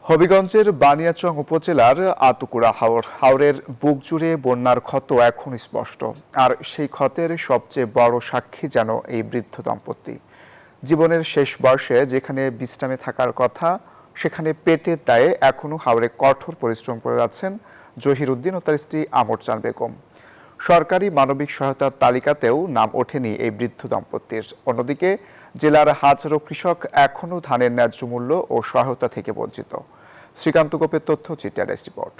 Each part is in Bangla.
হবিগঞ্জের বানিয়াচং উপজেলার আতুকুড়া হাওরের বুক জুড়ে বন্যার ক্ষত এখন স্পষ্ট। আর সেই ক্ষতের সবচেয়ে বড় সাক্ষী যেন এই বৃদ্ধ দম্পতি। জীবনের শেষ বর্ষে যেখানে বিশ্রামে থাকার কথা, সেখানে পেটের দায়ে এখনও হাওরে কঠোর পরিশ্রম করে যাচ্ছেন জহির উদ্দিন ও তার স্ত্রী আমরজান বেগম। সরকারি মানবিক সহায়তার তালিকাতেও নাম ওঠেনি এই বৃদ্ধ দম্পতির। অন্যদিকে জেলার হাজারো কৃষক এখনও ধানের ন্যায্য মূল্য ও সহায়তা থেকে বঞ্চিত। শ্রীকান্ত গোপের তথ্য, চিটিআর রিপোর্ট।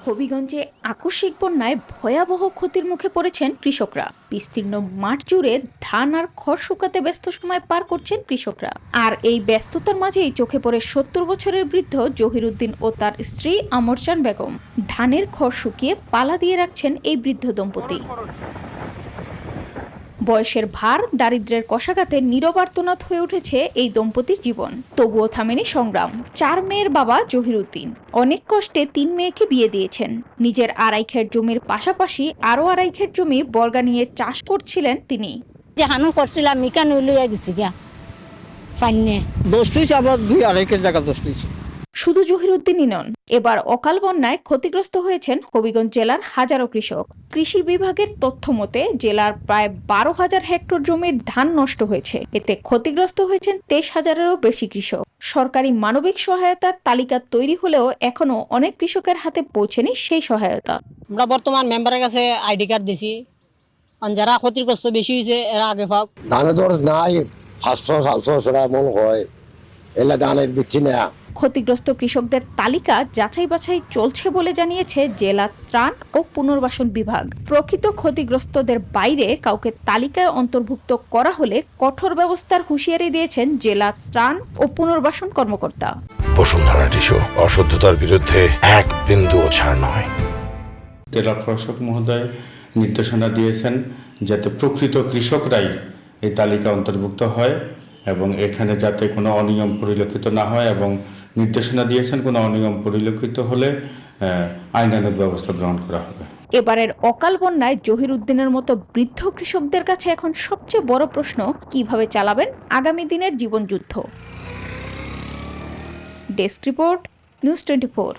হবিগঞ্জে আকস্মিক বন্যায় ভয়াবহ ক্ষতির মুখে পড়েছেন কৃষকরা। বিস্তীর্ণ মাঠ জুড়ে ধান আর খড় শুকাতে ব্যস্ত সময় পার করছেন কৃষকরা। আর এই ব্যস্ততার মাঝেই চোখে পড়ে ৭০ বছরের বৃদ্ধ জহির উদ্দিন ও তার স্ত্রী আমরজান বেগম। ধানের খড় শুকিয়ে পালা দিয়ে রাখছেন এই বৃদ্ধ দম্পতি। বয়সের ভার, দারিদ্র্যের কষাঘাতে নীরব আর্তনাদ হয়ে উঠেছে এই দম্পতির জীবন। তবুও থামেনি সংগ্রাম। ৪ মেয়ের বাবা জহির উদ্দিন অনেক কষ্টে ৩ মেয়েকে বিয়ে দিয়েছেন। নিজের ২.৫ খেট জমির পাশাপাশি আরো ২.৫ খেট জমি বর্গা নিয়ে চাষ করছিলেন তিনি। যে হানু করছিলাম মিকান লইয়া গেছি গিয়া ফাইনে দোষটি আবার ২.৫ খেট জায়গা দোষটি। শুধু জহির উদ্দিনই নন, এবার অকাল বন্যায় ক্ষতিগ্রস্ত হয়েছেন হবিগঞ্জ জেলার হাজারো কৃষক। কৃষি বিভাগের তথ্য মতে জেলার প্রায় ১২,০০০ হেক্টর জমির ধান নষ্ট হয়েছে। এতে ক্ষতিগ্রস্ত হয়েছেন ২৩,০০০-এরও বেশি কৃষক। সরকারি মানবিক সহায়তার তালিকা তৈরি হলেও এখনো অনেক কৃষকের হাতে পৌঁছেনি সেই সহায়তা। আমরা বর্তমান মেম্বারের কাছে আইডি কার্ড দিছি, যারা ক্ষতিগ্রস্ত বেশি হয়েছে এরা আগে পাক। ধানের দর নাই ৫০০-৭০০ এমন হয়, এলা ধানের বিচ্ছি না। ক্ষতিগ্রস্ত কৃষকদের তালিকা যাচাই বাছাই চলছে বলে জানিয়েছে জেলা ত্রাণ ও পুনর্বাসন বিভাগ। প্রকৃত ক্ষতিগ্রস্তদের বাইরে কাউকে তালিকায় অন্তর্ভুক্ত করা হলে কঠোর ব্যবস্থার হুঁশিয়ারি দিয়েছেন জেলা ত্রাণ ও পুনর্বাসন কর্মকর্তা। বসুন্ধরা টিস্যু, অশুদ্ধতার বিরুদ্ধে এক বিন্দুও ছাড় নয়। জেলা প্রশাসক মহোদয় নির্দেশনা দিয়েছেন যাতে প্রকৃত কৃষকরাই এই তালিকা অন্তর্ভুক্ত হয় এবং এখানে যাতে কোনো অনিয়ম পরিলক্ষিত না হয়, এবং নির্দেশনা দিয়েছেন কোনো অনিয়ম পরিলক্ষিত হলে আইনানুগ ব্যবস্থা গ্রহণ করা হবে। এবারের অকাল বন্যায় জহির উদ্দিনের মতো বৃদ্ধ কৃষকদের কাছে এখন সবচেয়ে বড় প্রশ্ন, কিভাবে চালাবেন আগামী দিনের জীবনযুদ্ধ। Desk report, news 24।